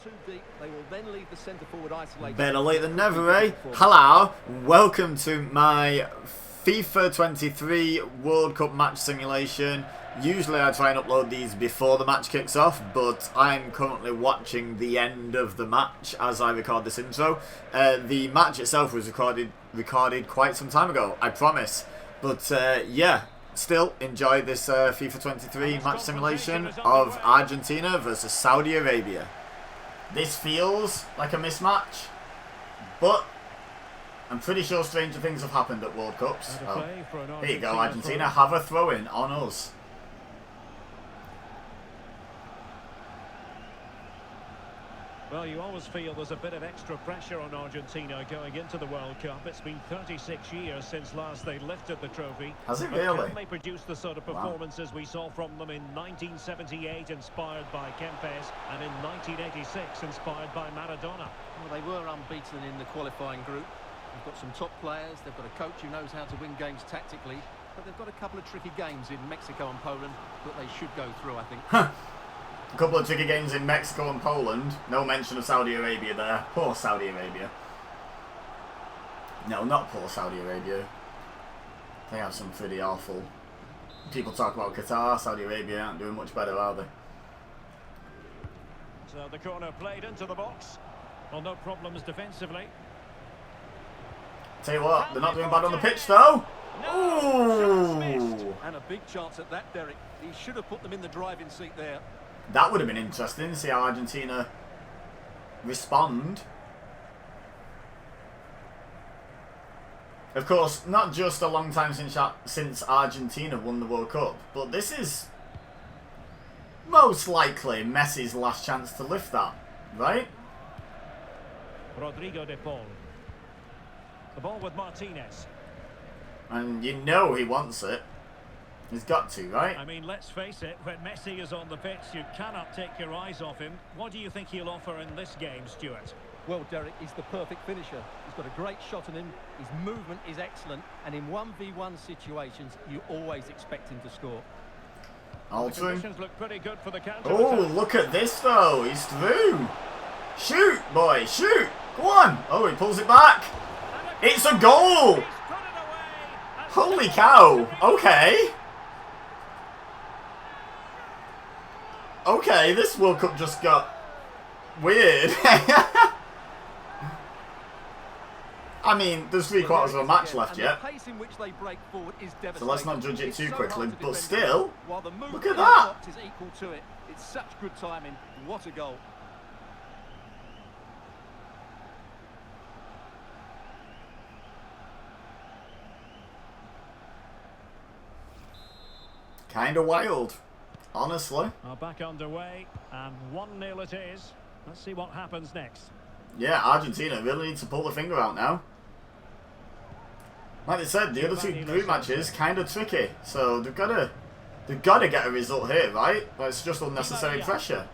too deep. They will then leave the centre forward isolated. Better late than never, eh? Hello, welcome to my FIFA 23 World Cup match simulation. Usually I try and upload these before the match kicks off, but I'm currently watching the end of the match as I record this intro. The match itself was recorded quite some time ago, I promise. But yeah, still enjoy this FIFA 23 match simulation of Argentina versus Saudi Arabia. This feels like a mismatch, but I'm pretty sure stranger things have happened at World Cups. Oh, here you go, Argentina have a throw-in on us. Well, you always feel there's a bit of extra pressure on Argentina going into the World Cup. It's been 36 years since last they lifted the trophy. Has it really? Can they produce the sort of performances we saw from them in 1978, inspired by Kempes, and in 1986, inspired by Maradona? Well, they were unbeaten in the qualifying group. They've got some top players. They've got a coach who knows how to win games tactically. But they've got a couple of tricky games in Mexico and Poland that they should go through, I think. A couple of tricky games in Mexico and Poland. No mention of Saudi Arabia there. Poor Saudi Arabia. No, not poor Saudi Arabia. They have some pretty awful... People talk about Qatar. Saudi Arabia aren't doing much better, are they? So the corner played into the box. Well, no problems defensively. Tell you what, they're not doing bad on the pitch, though. Ooh! And a big chance at that, Derek. He should have put them in the driving seat there. That would have been interesting to see how Argentina respond. Of course, not just a long time since Argentina won the World Cup, but this is most likely Messi's last chance to lift that, right? Rodrigo de Paul. The ball with Martinez. And you know he wants it. He's got to, right? I mean, let's face it, when Messi is on the pitch, you cannot take your eyes off him. What do you think he'll offer in this game, Stuart? Well, Derek, he's the perfect finisher. He's got a great shot on him, his movement is excellent, and in 1v1 situations, you always expect him to score. Altering. Look pretty good for the counter. Oh, look at this, though. He's through. Shoot, boy, shoot. Go on. Oh, he pulls it back. It's a goal. Holy cow. Okay. Okay, this World Cup just got weird. I mean, there's 3/4 of a match left yet. So let's not judge it too quickly, but still, look at that. It's such good timing. What a goal. Kind of wild. Honestly. Back underway, and 1-0 it is. Let's see what happens next. Yeah, Argentina really need to pull the finger out now. Like I said, the other two group matches kind of tricky, so they've got to get a result here, right? But it's just unnecessary pressure.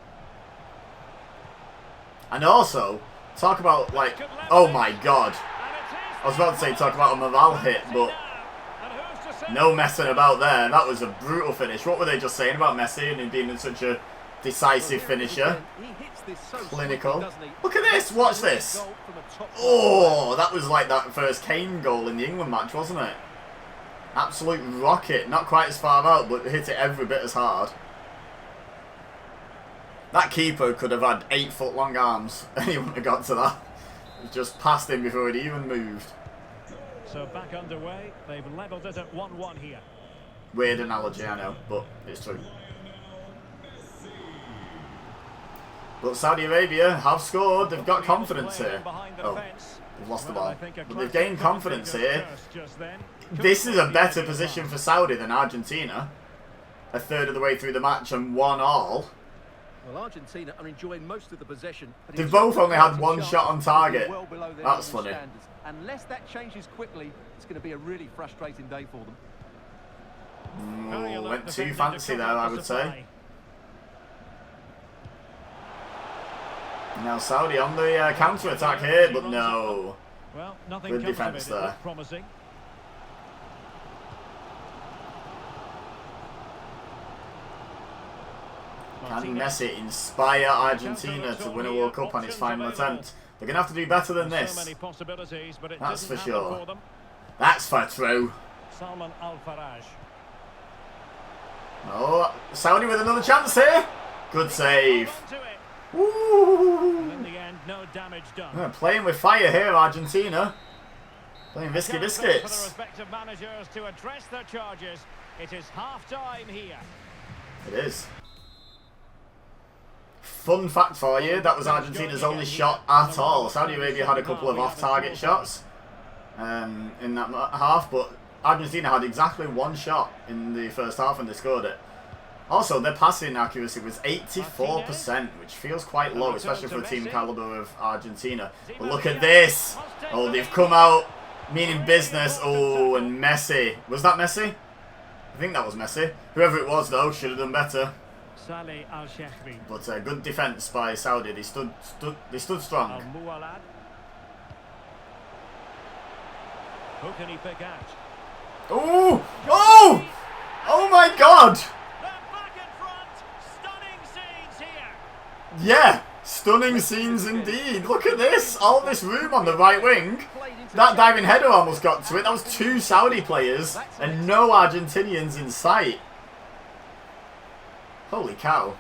And also, talk about like, oh my god, I was about to say talk about a morale hit, but. No messing about there. That was a brutal finish. What were they just saying about Messi and him being such a decisive finisher? Clinical. Look at this. Watch this. Oh, that was like that first Kane goal in the England match, wasn't it? Absolute rocket. Not quite as far out, but hit it every bit as hard. That keeper could have had 8-foot long arms and he wouldn't have got to that. It just passed him before he'd even moved. So back underway, they've levelled it at 1-1 here. Weird analogy, I know, but it's true. But Saudi Arabia have scored, they've got confidence here. Oh, they've lost the ball. But they've gained confidence here. This is a better position for Saudi than Argentina. A third of the way through the match and 1-1. Well, Argentina are enjoying most of the possession. They've both only had one shot on target. That's funny. Unless that changes quickly, it's going to be a really frustrating day for them. Went too fancy there, I would say. Now Saudi on the counter-attack here, but no. Good defence there. Can Messi inspire Argentina to win a World Cup on its final attempt? They're going to have to do better than this. That's for sure. That's for true. Oh, Saudi with another chance here. Good save. Woo. Playing with fire here, Argentina. Playing Visky Biscuits. It is. Fun fact for you, that was Argentina's only shot at all. Saudi Arabia had a couple of off-target shots in that half, but Argentina had exactly one shot in the first half and they scored it. Also, their passing accuracy was 84%, which feels quite low, especially for a team caliber of Argentina. But look at this! Oh, they've come out meaning business. Oh, and Messi. Was that Messi? I think that was Messi. Whoever it was, though, should have done better. But good defence by Saudi. They stood strong. Who can he pick out? Oh! Oh! Oh my God! Back in front. Stunning scenes here. Yeah, stunning scenes indeed. Look at this. All this room on the right wing. That diving header almost got to it. That was 2 Saudi players and no Argentinians in sight. Holy cow.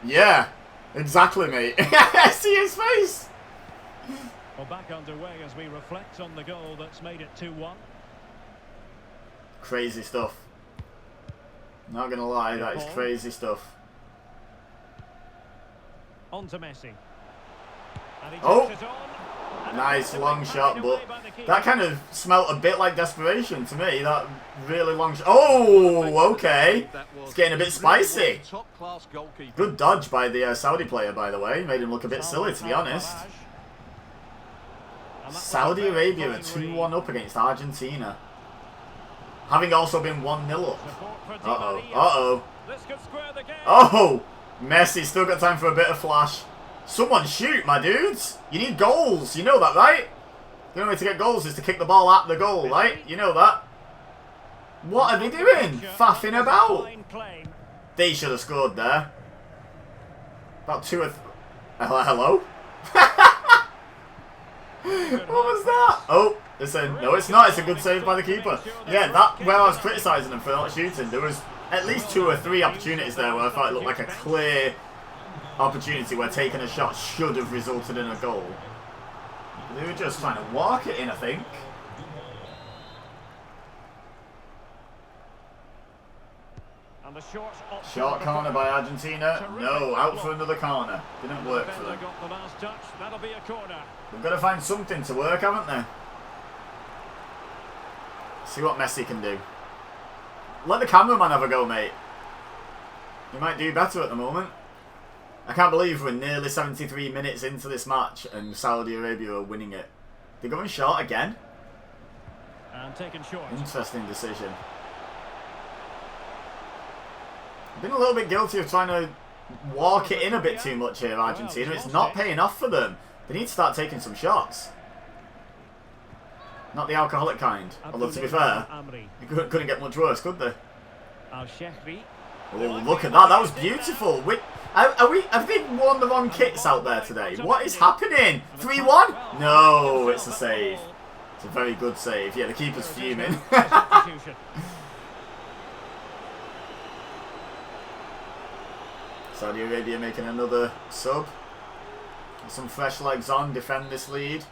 Yeah, exactly, mate. See his face. Well, back underway as we reflect on the goal that's made it 2-1. Crazy stuff. Not gonna lie, that is crazy stuff. On to Messi. And he Oh! takes it on. Nice long shot, but that kind of smelt a bit like desperation to me. That really long shot. Oh, okay. It's getting a bit spicy. Good dodge by the Saudi player, by the way. Made him look a bit silly, to be honest. Saudi Arabia are 2-1 up against Argentina. Having also been 1-0 up. Uh-oh. Uh-oh. Oh! Messi still got time for a bit of flash. Someone shoot, my dudes. You need goals. You know that, right? The only way to get goals is to kick the ball at the goal, right? You know that. What are they doing? Faffing about. They should have scored there. About 2 or... Hello? What was that? Oh, no, it's not. It's a good save by the keeper. Yeah, that where I was criticising them for not shooting, there was at least 2 or 3 opportunities there where I thought it looked like a clear opportunity where taking a shot should have resulted in a goal. They were just trying to walk it in, I think. And the short corner by Argentina. No, out for another corner. Didn't work for them. Got the last touch. That'll be a corner. We've got to find something to work, haven't they? See what Messi can do. Let the cameraman have a go, mate. He might do better at the moment. I can't believe we're nearly 73 minutes into this match and Saudi Arabia are winning it. They're going short again. And taken short. Interesting decision. I've been a little bit guilty of trying to walk it in a bit too much here, Argentina. It's not paying off for them. They need to start taking some shots. Not the alcoholic kind. Although, to be fair, they couldn't get much worse, could they? Oh, look at that. That was beautiful. Have they worn the wrong kits out there today? What is happening? 3-1? No, it's a save. It's a very good save. Yeah, the keeper's fuming. Saudi Arabia making another sub. Some fresh legs on, defend this lead.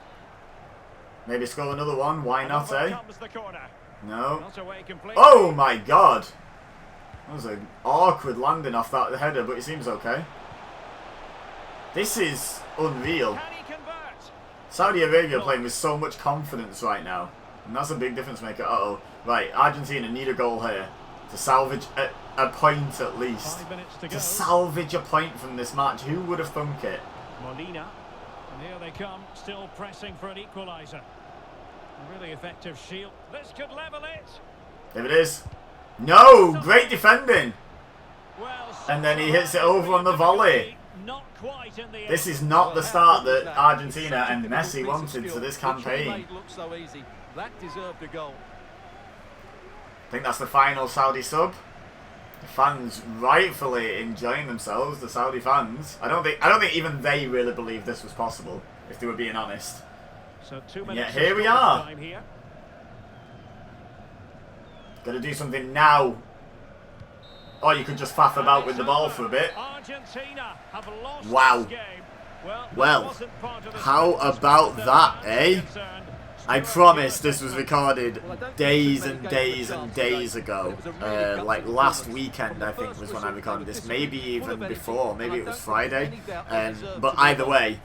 Maybe score another one, why not, eh? No. Oh my God! That was an awkward landing off that header, but it seems okay. This is unreal. Saudi Arabia playing with so much confidence right now. And that's a big difference maker. Uh-oh. Right, Argentina need a goal here. To salvage a point at least. To salvage a point from this match. Who would have thunk it? Molina. And here they come, still pressing for an equaliser. A really effective shield. This could level it. There it is. No! Great defending! And then he hits it over on the volley. This is not the start that Argentina and Messi wanted to this campaign. That deserved a goal. I think that's the final Saudi sub. Fans rightfully enjoying themselves, the Saudi fans. I don't think even they really believed this was possible, if they were being honest. So 2 minutes. Yeah, here we are. Here. Got to do something now. Or you could just faff about with the ball for a bit. Argentina have lost Wow. this game. Well, how about that, eh? I promise this was recorded days and days and days ago. Like last weekend, I think, was when I recorded this. Maybe even before. Maybe it was Friday. But either way,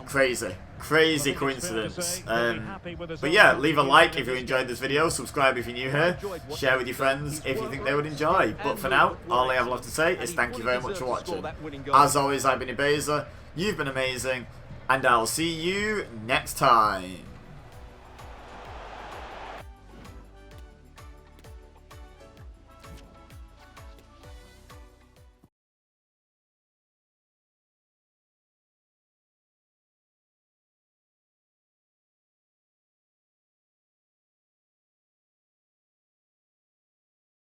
crazy. Crazy coincidence. But yeah, leave a like if you enjoyed this video. Subscribe if you're new here. Share with your friends if you think they would enjoy. But for now, all I have left to say is thank you very much for watching. As always, I've been Ibeza. You've been amazing. And I'll see you next time.